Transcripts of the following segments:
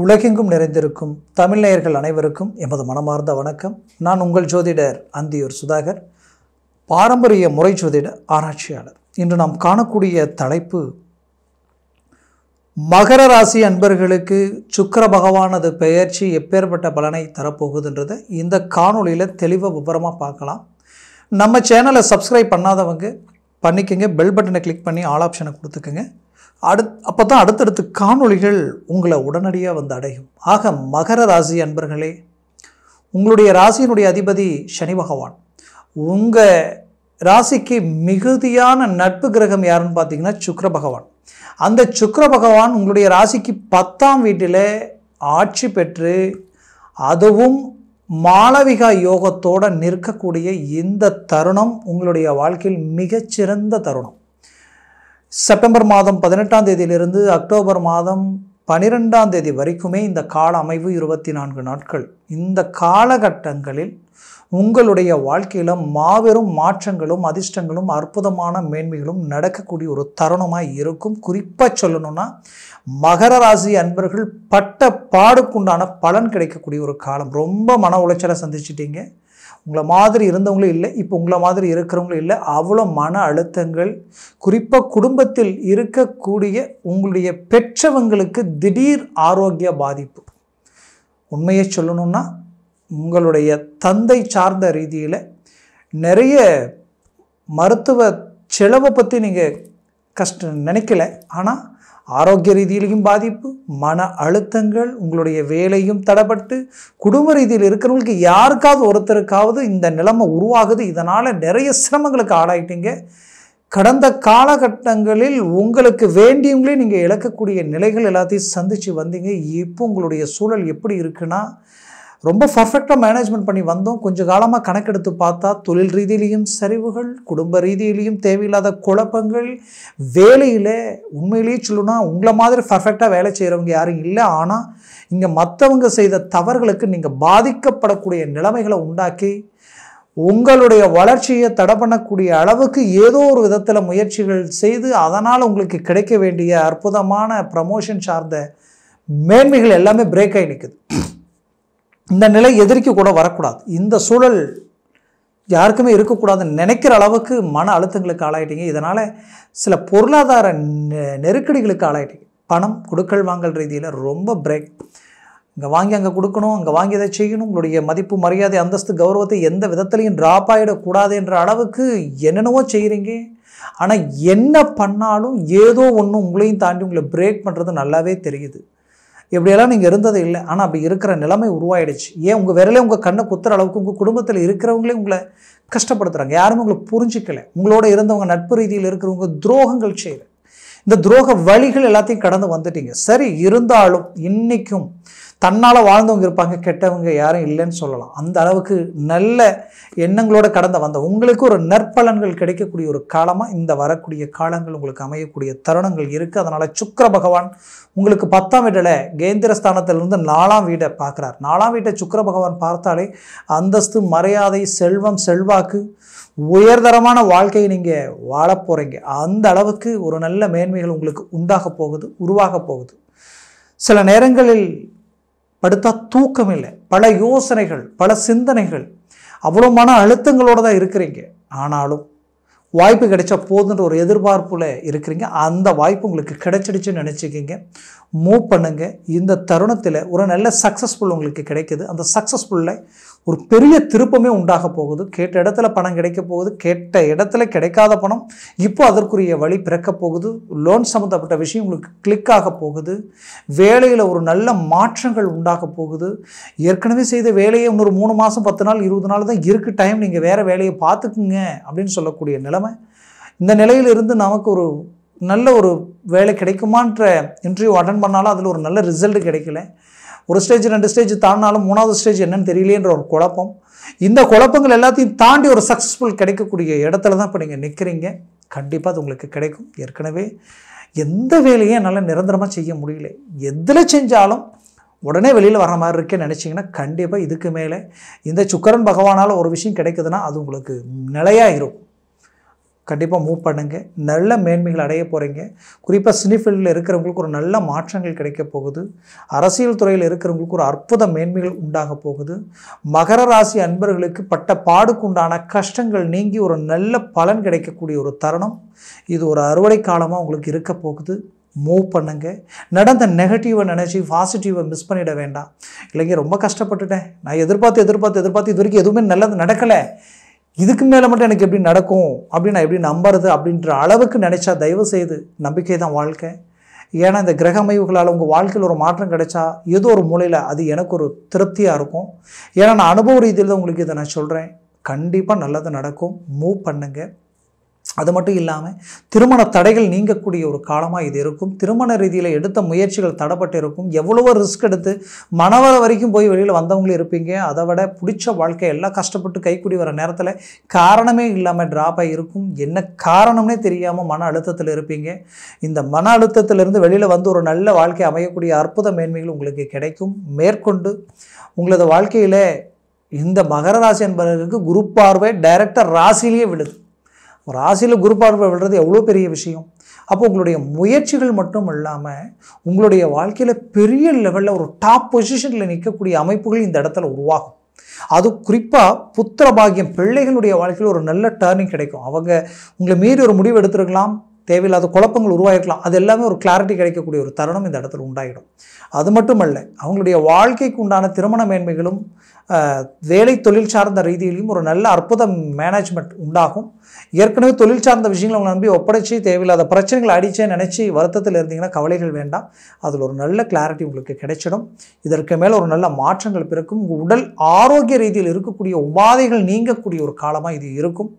உலகெங்கும் நிறைந்திருக்கும் தமிழ் நேயர்கள் அனைவருக்கும் எமது மனமார்ந்த வணக்கம். நான் உங்கள் ஜோதிடர் அந்தியூர் சுதாகர், பாரம்பரிய முறை ஜோதிட ஆராய்ச்சியாளர். இன்று நாம் காணக்கூடிய தலைப்பு, மகர ராசி அன்பர்களுக்கு சுக்கிர பகவானது பெயர்ச்சி எப்பேற்பட்ட பலனை தரப்போகுதுன்றதை இந்த காணொலியில் தெளிவாக விவரமாக பார்க்கலாம். நம்ம சேனலை சப்ஸ்கிரைப் பண்ணாதவங்க பண்ணிக்கோங்க, பெல் பட்டனை கிளிக் பண்ணி ஆல் ஆப்ஷனை கொடுத்துக்கோங்க. அப்போ தான் அடுத்தடுத்து காணொளிகள் உங்களை உடனடியாக வந்து அடையும். ஆக மகர ராசி அன்பர்களே, உங்களுடைய ராசியினுடைய அதிபதி சனி பகவான். உங்கள் ராசிக்கு மிகுதியான நட்பு கிரகம் யாருன்னு பார்த்தீங்கன்னா சுக்கிர பகவான். அந்த சுக்கிர பகவான் உங்களுடைய ராசிக்கு 10ஆம் வீட்டில் ஆட்சி பெற்று, அதுவும் மாளவிகா யோகத்தோடு நிற்கக்கூடிய இந்த தருணம் உங்களுடைய வாழ்க்கையில் மிகச்சிறந்த தருணம். செப்டம்பர் மாதம் 18ஆம் தேதியிலிருந்து அக்டோபர் மாதம் 12ஆம் தேதி வரைக்குமே இந்த கால அமைவு 24 நாட்கள். இந்த காலகட்டங்களில் உங்களுடைய வாழ்க்கையில் மாபெரும் மாற்றங்களும் அதிர்ஷ்டங்களும் அற்புதமான மேன்மைகளும் நடக்கக்கூடிய ஒரு தருணமாக இருக்கும். குறிப்பாக சொல்லணும்னா, மகர ராசி அன்பர்கள் பட்ட பாடுக்குண்டான பலன் கிடைக்கக்கூடிய ஒரு காலம். ரொம்ப மன உளைச்சலை சந்திச்சிட்டீங்க. உங்களை மாதிரி இருந்தவங்களும் இல்லை, இப்போ உங்களை மாதிரி இருக்கிறவங்களும் இல்லை. அவ்வளோ மன அழுத்தங்கள், குறிப்பாக குடும்பத்தில் இருக்கக்கூடிய உங்களுடைய பெற்றவங்களுக்கு திடீர் ஆரோக்கிய பாதிப்பு. உண்மையை சொல்லணும்னா, உங்களுடைய தந்தை சார்ந்த ரீதியில் நிறைய மருத்துவ செலவை பற்றி நீங்கள் நினைக்கல, ஆனால் ஆரோக்கிய ரீதியிலையும் பாதிப்பு, மன அழுத்தங்கள், உங்களுடைய வேலையும் தடைப்பட்டு, குடும்ப ரீதியில் இருக்கிறவங்களுக்கு யாருக்காவது ஒருத்தருக்காவது இந்த நிலைமை உருவாகுது. இதனால் நிறைய சிரமங்களுக்கு ஆளாயிட்டீங்க. கடந்த காலகட்டங்களில் உங்களுக்கு வேண்டியவங்களே நீங்கள் இழக்கக்கூடிய நிலைகள் எல்லாத்தையும் சந்தித்து வந்தீங்க. இப்போ உங்களுடைய சூழல் எப்படி இருக்குன்னா, ரொம்ப பர்ஃபெக்டாக மேனேஜ்மெண்ட் பண்ணி வந்தோம். கொஞ்சம் காலமாக கணக்கெடுத்து பார்த்தா தொழில் ரீதியிலையும் சரிவுகள், குடும்ப ரீதியிலையும் தேவையில்லாத குழப்பங்கள், வேலையில் உண்மையிலேயே சொல்லணும்னா உங்களை மாதிரி பர்ஃபெக்டாக வேலை செய்கிறவங்க யாரும் இல்லை. ஆனால் இங்கே மற்றவங்க செய்த தவறுகளுக்கு நீங்கள் பாதிக்கப்படக்கூடிய நிலைமைகளை உண்டாக்கி உங்களுடைய வளர்ச்சியை தடை பண்ணக்கூடிய அளவுக்கு ஏதோ ஒரு விதத்தில் முயற்சிகள் செய்து, அதனால் உங்களுக்கு கிடைக்க வேண்டிய அற்புதமான ப்ரமோஷன் சார்ந்த மேன்மைகள் எல்லாமே பிரேக் ஆகி நிற்குது. இந்த நிலை எதிர்க்க கூட வரக்கூடாது. இந்த சூழல் யாருக்குமே இருக்கக்கூடாதுன்னு நினைக்கிற அளவுக்கு மன அழுத்தங்களுக்கு ஆளாயிட்டீங்க. இதனால் சில பொருளாதார நெருக்கடிகளுக்கு ஆளாயிட்டீங்க. பணம் கொடுக்கல் வாங்கல் ரீதியில் ரொம்ப பிரேக். இங்கே வாங்கி அங்கே கொடுக்கணும், அங்கே வாங்கி அதை செய்யணும். உங்களுடைய மதிப்பு, மரியாதை, அந்தஸ்து, கௌரவத்தை எந்த விதத்துலையும் ட்ராப் ஆகிடக்கூடாது என்ற அளவுக்கு என்னென்னவோ செய்கிறீங்க. ஆனால் என்ன பண்ணாலும் ஏதோ ஒன்று உங்களையும் தாண்டி உங்களை பிரேக் பண்ணுறது நல்லாவே தெரியுது. எப்படியெல்லாம் நீங்கள் இருந்தது இல்லை, ஆனால் அப்படி இருக்கிற நிலைமை உருவாயிடுச்சு. ஏன் உங்கள் விரலே உங்கள் கண்ணை குத்துற அளவுக்கு உங்கள் குடும்பத்தில் இருக்கிறவங்களே உங்களை கஷ்டப்படுத்துகிறாங்க. யாருமே உங்களை புரிஞ்சிக்கலை. உங்களோட இருந்தவங்க நட்பு ரீதியில் இருக்கிறவங்க துரோகங்கள் செய்யலை. இந்த துரோக வழிகள் எல்லாத்தையும் கடந்து வந்துட்டீங்க. சரி, இருந்தாலும் இன்றைக்கும் தன்னால் வாழ்ந்தவங்க இருப்பாங்க, கெட்டவங்க யாரும் இல்லைன்னு சொல்லலாம். அந்த அளவுக்கு நல்ல எண்ணங்களோடு கடந்து வந்த உங்களுக்கு ஒரு நற்பலன்கள் கிடைக்கக்கூடிய ஒரு காலமாக இந்த வரக்கூடிய காலங்கள் உங்களுக்கு அமையக்கூடிய தருணங்கள் இருக்குது. அதனால் சுக்கிர பகவான் உங்களுக்கு 10ஆம் வீட்டில் கேந்திரஸ்தானத்திலிருந்து 4ஆம் வீட்டை பார்க்குறார். 4ஆம் வீட்டை சுக்கிர பகவான் பார்த்தாலே அந்தஸ்து, மரியாதை, செல்வம், செல்வாக்கு, உயர்தரமான வாழ்க்கையை நீங்கள் வாழ போகிறீங்க. அந்த அளவுக்கு ஒரு நல்ல மேன்மைகள் உங்களுக்கு உண்டாக போகுது, உருவாக போகுது. சில நேரங்களில் படுத்தா தூக்கம் இல்லை, பல யோசனைகள், பல சிந்தனைகள், அவ்வளோ மன அழுத்தங்களோடு தான் இருக்கிறீங்க. ஆனாலும் வாய்ப்பு கிடைச்சா போதுன்ற ஒரு எதிர்பார்ப்பில் இருக்கிறீங்க. அந்த வாய்ப்பு உங்களுக்கு கிடைச்சிடுச்சுன்னு நினச்சிக்கிங்க. மூவ் பண்ணுங்க. இந்த தருணத்தில் ஒரு நல்ல சக்ஸஸ்ஃபுல் உங்களுக்கு கிடைக்குது. அந்த சக்ஸஸ்ஃபுல்ல ஒரு பெரிய திருப்பமே உண்டாக போகுது. கேட்ட இடத்துல பணம் கிடைக்க போகுது. கேட்ட இடத்துல கிடைக்காத பணம் இப்போ அதற்குரிய வழி பிறக்க போகுது. லோன் சம்மந்தப்பட்ட விஷயம் உங்களுக்கு கிளிக் ஆக போகுது. வேலையில் ஒரு நல்ல மாற்றங்கள் உண்டாக போகுது. ஏற்கனவே செய்த வேலையை இன்னொரு 3 மாதம் 10 நாள் 20 நாள் தான் இருக்குது டைம், நீங்கள் வேறு வேலையை பார்த்துக்குங்க அப்படின்னு சொல்லக்கூடிய நிலைமை. இந்த நிலையிலிருந்து நமக்கு ஒரு நல்ல ஒரு வேலை கிடைக்குமான்ற இன்டர்வியூ அட்டன் பண்ணாலும் அதில் ஒரு நல்ல ரிசல்ட் கிடைக்கல. ஒரு ஸ்டேஜ் 2 ஸ்டேஜ் தாண்டினாலும் 3வது ஸ்டேஜ் என்னன்னு தெரியலேன்ற ஒரு குழப்பம். இந்த குழப்பங்கள் எல்லாத்தையும் தாண்டி ஒரு சக்ஸஸ்ஃபுல் கிடைக்கக்கூடிய இடத்துல தான் இப்போ நீங்கள் நிற்கிறீங்க. கண்டிப்பாக அது உங்களுக்கு கிடைக்கும். ஏற்கனவே எந்த வேலையும் என்னால் நிரந்தரமாக செய்ய முடியல, எதில் செஞ்சாலும் உடனே வெளியில் வர மாதிரி இருக்கேன்னு நினச்சிங்கன்னா கண்டிப்பாக இதுக்கு மேலே இந்த சுக்கிரன் பகவானால் ஒரு விஷயம் கிடைக்குதுன்னா அது உங்களுக்கு நிலையாக இருக்கும். கண்டிப்பாக மூவ் பண்ணுங்கள். நல்ல மேன்மைகள் அடைய போகிறீங்க. குறிப்பாக சினிஃபீல்டில் இருக்கிறவங்களுக்கு ஒரு நல்ல மாற்றங்கள் கிடைக்க போகுது. அரசியல் துறையில் இருக்கிறவங்களுக்கு ஒரு அற்புத மேன்மைகள் உண்டாக போகுது. மகர ராசி அன்பர்களுக்கு பட்ட பாடுக்குண்டான கஷ்டங்கள் நீங்கி ஒரு நல்ல பலன் கிடைக்கக்கூடிய ஒரு தருணம். இது ஒரு அறுவடை காலமாக உங்களுக்கு இருக்க போகுது. மூவ் பண்ணுங்கள். நடந்த நெகட்டிவை நினச்சி பாசிட்டிவை மிஸ் பண்ணிட வேண்டாம். இல்லைங்க ரொம்ப கஷ்டப்பட்டுட்டேன், நான் எதிர்பார்த்து இது வரைக்கும் எதுவுமே நல்லது நடக்கலை, இதுக்கு மேலே மட்டும் எனக்கு எப்படி நடக்கும் அப்படின்னு நான் எப்படி நம்புறது அப்படின்ற அளவுக்கு நினச்சா தயவு செய்து நம்பிக்கை தான் வாழ்க்கை. ஏன்னா இந்த கிரக அமைவுகளால் உங்கள் வாழ்க்கையில் ஒரு மாற்றம் கிடைச்சா ஏதோ ஒரு மூலையில் அது எனக்கு ஒரு திருப்தியாக இருக்கும். ஏன்னா நான் அனுபவ ரீதியில் தான் உங்களுக்கு இதை நான் சொல்கிறேன். கண்டிப்பாக நல்லது நடக்கும். மூவ் பண்ணுங்கள். அது மட்டும் இல்லாமல் திருமண தடைகள் நீங்கக்கூடிய ஒரு காலமாக இது இருக்கும். திருமண ரீதியில் எடுத்த முயற்சிகள் தடைப்பட்டு இருக்கும். எவ்வளவோ ரிஸ்க் எடுத்து மனவர வரைக்கும் போய் வெளியில் வந்தவங்களும் இருப்பீங்க. அதை விட பிடிச்ச வாழ்க்கை எல்லாம் கஷ்டப்பட்டு கைக்கூடி வர நேரத்தில் காரணமே இல்லாமல் ட்ராப்பாக இருக்கும். என்ன காரணம்னே தெரியாமல் மன அழுத்தத்தில் இருப்பீங்க. இந்த மன அழுத்தத்திலிருந்து வெளியில் வந்து ஒரு நல்ல வாழ்க்கை அமையக்கூடிய அற்புத மேன்மைகள் உங்களுக்கு கிடைக்கும். மேற்கொண்டு உங்களது வாழ்க்கையில் இந்த மகர ராசி என்பவர்களுக்கு குரு பார்வை டைரக்டாக ராசியிலேயே விழுது. ராசியில் குரு பார்வை விடுறது எவ்வளோ பெரிய விஷயம். அப்போ உங்களுடைய முயற்சிகள் மட்டும் இல்லாமல் உங்களுடைய வாழ்க்கையில் பெரிய லெவலில் ஒரு டாப் பொசிஷனில் நிற்கக்கூடிய அமைப்புகள் இந்த இடத்துல உருவாகும். அது குறிப்பாக புத்திர பாக்கியம், பிள்ளைகளுடைய வாழ்க்கையில் ஒரு நல்ல டர்னிங் கிடைக்கும். அவங்க உங்களை மீறி ஒரு முடிவு எடுத்துருக்கலாம், தேவையில்லாத குழப்பங்கள் உருவாகிருக்கலாம். அது எல்லாமே ஒரு கிளாரிட்டி கிடைக்கக்கூடிய ஒரு தருணம் இந்த இடத்துல உண்டாகிடும். அது மட்டுமல்ல, அவங்களுடைய வாழ்க்கைக்கு உண்டான திருமண மேன்மைகளும் வேலை தொழில் சார்ந்த ரீதியிலையும் ஒரு நல்ல அற்புத மேனேஜ்மெண்ட் உண்டாகும். ஏற்கனவே தொழில் சார்ந்த விஷயங்களை உங்களை நம்பி ஒப்படைச்சி தேவையில்லாத பிரச்சனைகளை அடிச்சே நினச்சி வருத்தத்தில் இருந்தீங்கன்னா கவலைகள் வேண்டாம். அதில் ஒரு நல்ல கிளாரிட்டி உங்களுக்கு கிடைச்சிடும். இதற்கு மேலே ஒரு நல்ல மாற்றங்கள் பிறக்கும். உங்கள் உடல் ஆரோக்கிய ரீதியில் இருக்கக்கூடிய உபாதைகள் நீங்கக்கூடிய ஒரு காலமாக இது இருக்கும்.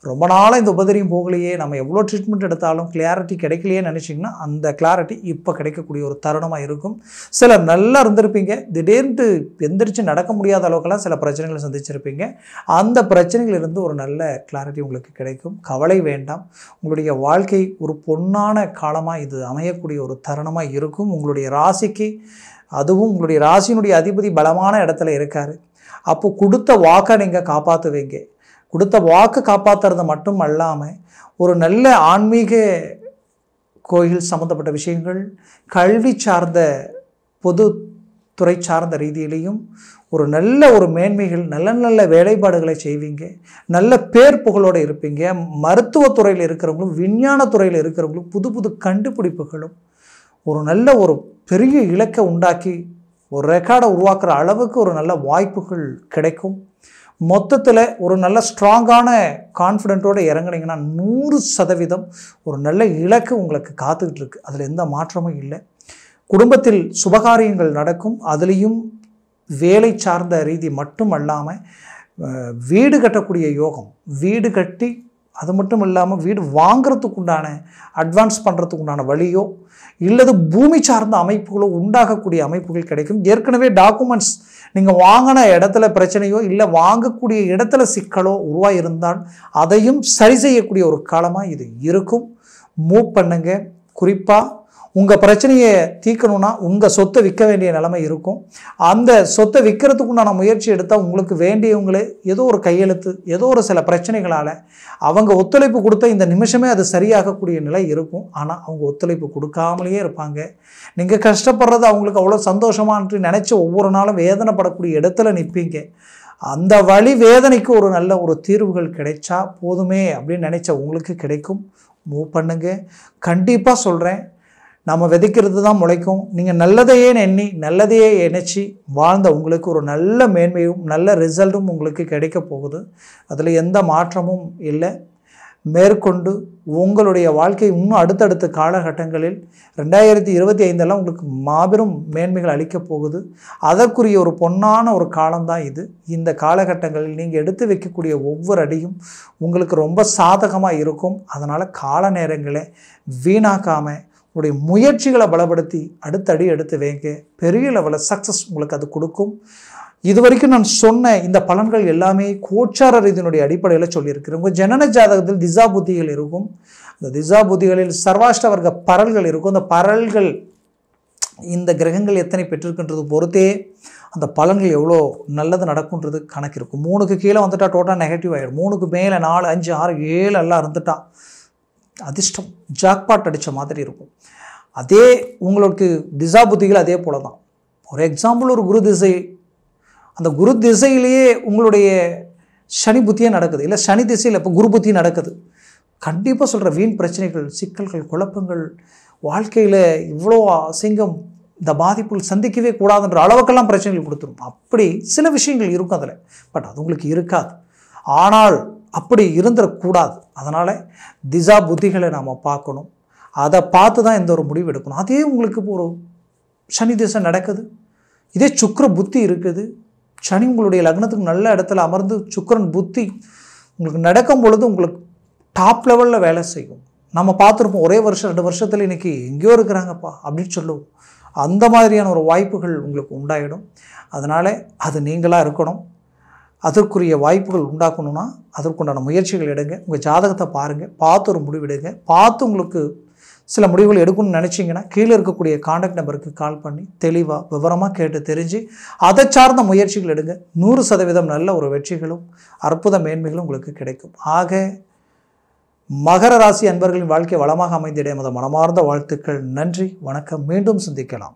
ரொம்ப நாளாக இந்த உபதிரியும் போகலையே, நம்ம எவ்வளோ ட்ரீட்மெண்ட் எடுத்தாலும் கிளாரிட்டி கிடைக்கலையே நினச்சிங்கன்னா அந்த கிளாரிட்டி இப்போ கிடைக்கக்கூடிய ஒரு தருணமாக இருக்கும். சிலர் நல்லா இருந்திருப்பீங்க, திடீர்னு எந்திரிச்சு நடக்க முடியாத அளவுக்கெல்லாம் சில பிரச்சனைகளை சந்திச்சிருப்பீங்க. அந்த பிரச்சனைகளிலிருந்து ஒரு நல்ல கிளாரிட்டி உங்களுக்கு கிடைக்கும். கவலை வேண்டாம். உங்களுடைய வாழ்க்கை ஒரு பொன்னான காலமாக இது அமையக்கூடிய ஒரு தருணமாக இருக்கும். உங்களுடைய ராசிக்கு, அதுவும் உங்களுடைய ராசியினுடைய அதிபதி பலமான இடத்துல இருக்கார். அப்போது கொடுத்த வாக்கை நீங்கள் காப்பாற்றுவீங்க. கொடுத்த வாக்கு காப்பாற்றுறது மட்டும் அல்லாமல் ஒரு நல்ல ஆன்மீக கோயில் சம்மந்தப்பட்ட விஷயங்கள், கல்வி சார்ந்த பொது துறை சார்ந்த ரீதியிலையும் ஒரு நல்ல ஒரு மேன்மைகள், நல்ல நல்ல வேலைப்பாடுகளை செய்வீங்க. நல்ல பேர் புகழோடு இருப்பீங்க. மருத்துவத்துறையில் இருக்கிறவங்களும் விஞ்ஞான துறையில் இருக்கிறவங்களும் புது புது கண்டுபிடிப்புகளும் ஒரு நல்ல ஒரு பெரிய இலக்கை உண்டாக்கி ஒரு ரெக்கார்டை உருவாக்குற அளவுக்கு ஒரு நல்ல வாய்ப்புகள் கிடைக்கும். மொத்தத்தில் ஒரு நல்ல ஸ்ட்ராங்கான கான்ஃபிடென்ட்டோடு இறங்குனீங்கன்னா 100% ஒரு நல்ல இலக்கு உங்களுக்கு காத்துக்கிட்டு இருக்கு. அதில் எந்த மாற்றமும் இல்லை. குடும்பத்தில் சுபகாரியங்கள் நடக்கும். அதுலேயும் வேலை சார்ந்த ரீதி மட்டும் அல்லாமல் வீடு கட்டக்கூடிய யோகம், வீடு கட்டி அது மட்டும் இல்லாமல் வீடு வாங்கிறதுக்கு உண்டான அட்வான்ஸ் பண்ணுறதுக்கு உண்டான வழியோ இல்லது பூமி சார்ந்த அமைப்புகளோ உண்டாகக்கூடிய அமைப்புகள் கிடைக்கும். ஏற்கனவே டாக்குமெண்ட்ஸ் நீங்கள் வாங்கின இடத்துல பிரச்சனையோ இல்லை வாங்கக்கூடிய இடத்துல சிக்கலோ உருவாயிருந்தால் அதையும் சரி செய்யக்கூடிய ஒரு காலமாக இது இருக்கும். மூவ் பண்ணுங்க. குறிப்பாக உங்கள் பிரச்சனையை தீர்க்கணுன்னா உங்கள் சொத்தை விற்க வேண்டிய நிலைமை இருக்கும். அந்த சொத்தை விற்கிறதுக்குண்டான முயற்சி எடுத்தால் உங்களுக்கு வேண்டியவங்களே ஏதோ ஒரு கையெழுத்து, ஏதோ ஒரு சில பிரச்சனைகளால் அவங்க ஒத்துழைப்பு கொடுத்த இந்த நிமிஷமே அது சரியாகக்கூடிய நிலை இருக்கும். ஆனால் அவங்க ஒத்துழைப்பு கொடுக்காமலேயே இருப்பாங்க. நீங்கள் கஷ்டப்படுறது அவங்களுக்கு அவ்வளோ சந்தோஷமானு நினச்சி ஒவ்வொரு நாளும் வேதனைப்படக்கூடிய இடத்துல நிற்பீங்க. அந்த வழி வேதனைக்கு ஒரு நல்ல ஒரு தீர்வுகள் கிடைச்சா போதுமே அப்படின்னு நினச்ச உங்களுக்கு கிடைக்கும். மூவ் பண்ணுங்க. கண்டிப்பாக சொல்கிறேன், நம்ம விதைக்கிறது தான் முளைக்கும். நீங்கள் நல்லதையே எண்ணி நல்லதையே நினச்சி வாழ்ந்த உங்களுக்கு ஒரு நல்ல மேன்மையும் நல்ல ரிசல்ட்டும் உங்களுக்கு கிடைக்க போகுது. அதில் எந்த மாற்றமும் இல்லை. மேற்கொண்டு உங்களுடைய வாழ்க்கை இன்னும் அடுத்தடுத்த காலகட்டங்களில் 2025 உங்களுக்கு மாபெரும் மேன்மைகள் அளிக்கப் போகுது. அதற்குரிய ஒரு பொன்னான ஒரு காலம்தான் இது. இந்த காலகட்டங்களில் நீங்கள் எடுத்து வைக்கக்கூடிய ஒவ்வொரு அடியும் உங்களுக்கு ரொம்ப சாதகமாக இருக்கும். அதனால் கால நேரங்களை வீணாக்காமல் உங்களுடைய முயற்சிகளை பலப்படுத்தி அடுத்த அடி எடுத்து வைங்க. பெரிய லெவலில் சக்ஸஸ் உங்களுக்கு அது கொடுக்கும். இது வரைக்கும் நான் சொன்ன இந்த பலன்கள் எல்லாமே கோச்சார ரீதியினுடைய அடிப்படையில் சொல்லியிருக்கிறேன். உங்கள் ஜனன ஜாதகத்தில் திசா புத்திகள் இருக்கும். அந்த திசா புத்திகளில் சர்வாஷ்ட வர்க்க பரல்கள் இருக்கும். அந்த பரல்கள் இந்த கிரகங்கள் எத்தனை பெற்றிருக்கின்றது பொறுத்தே அந்த பலன்கள் எவ்வளோ நல்லது நடக்குன்றது கணக்கு இருக்கும். 3க்கு கீழே வந்துட்டால் டோட்டலாக நெகட்டிவ் ஆகிடும். 3க்கு மேலே 4, 5, 6, 7 எல்லாம் இருந்துட்டா அதிர்ஷ்டம் ஜாக்பாட் அடித்த மாதிரி இருக்கும். அதே உங்களுக்கு திசா புத்திகள் அதே போல தான். ஒரு எக்ஸாம்பிள், ஒரு குரு திசை, அந்த குரு திசையிலேயே உங்களுடைய சனி புத்தியே நடக்குது, இல்லை சனி திசையில் இப்போ குரு புத்தி நடக்குது. கண்டிப்பாக சொல்கிற வீண் பிரச்சனைகள், சிக்கல்கள், குழப்பங்கள், வாழ்க்கையில் இவ்வளோ அசிங்கம், இந்த பாதிப்புகள் சந்திக்கவே கூடாதுன்ற அளவுக்கெல்லாம் பிரச்சனைகள் கொடுத்துரும். அப்படி சில விஷயங்கள் இருக்கும் அதில், பட் அது உங்களுக்கு இருக்காது. ஆனால் அப்படி இருந்துடக்கூடாது. அதனால் திசா புத்திகளை நாம் பார்க்கணும். அதை பார்த்து தான் எந்த ஒரு முடிவு எடுக்கணும். அதே உங்களுக்கு ஒரு சனி திசை நடக்குது, இதே சுக்கிர புத்தி இருக்குது, சனி உங்களுடைய லக்னத்துக்கு நல்ல இடத்துல அமர்ந்து சுக்கிரன் புத்தி உங்களுக்கு நடக்கும் பொழுது உங்களுக்கு டாப் லெவலில் வேலை செய்யும். நம்ம பார்த்துருப்போம், ஒரே வருஷம் 2 வருஷத்தில் இன்றைக்கி எங்கேயோ இருக்கிறாங்கப்பா அப்படின்னு சொல்லுவோம். அந்த மாதிரியான ஒரு வாய்ப்புகள் உங்களுக்கு உண்டாயிடும். அதனால் அது நீங்களாக இருக்கணும். அதற்குரிய வாய்ப்புகள் உண்டாக்கணும்னா அதற்குண்டான முயற்சிகள் எடுங்க. உங்கள் ஜாதகத்தை பாருங்கள், பார்த்து ஒரு முடிவு எடுங்க. பார்த்து உங்களுக்கு சில முடிவுகள் எடுக்கணும்னு நினச்சிங்கன்னா கீழே இருக்கக்கூடிய கான்டாக்ட் நம்பருக்கு கால் பண்ணி தெளிவாக விவரமாக கேட்டு தெரிஞ்சு அதை சார்ந்த முயற்சிகள் எடுங்க. 100% நல்ல ஒரு வெற்றிகளும் அற்புத மேன்மைகளும் உங்களுக்கு கிடைக்கும். ஆக மகர ராசி அன்பர்களின் வாழ்க்கை வளமாக அமைந்திட எமது மனமார்ந்த வாழ்த்துக்கள். நன்றி, வணக்கம். மீண்டும் சந்திக்கலாம்.